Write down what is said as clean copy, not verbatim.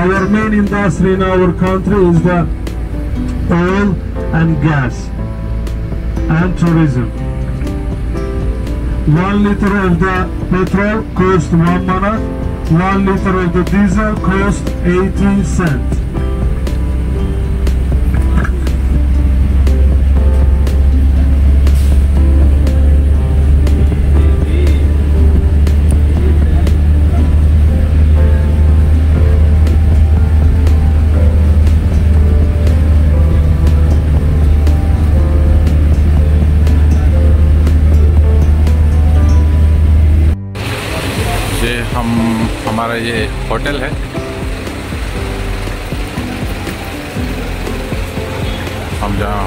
Our main industry in our country is the oil and gas and tourism. 1 liter of the petrol costs 1 manat. 1 liter of the diesel costs 80 cents. हमारा ये hotel है। हम जहाँ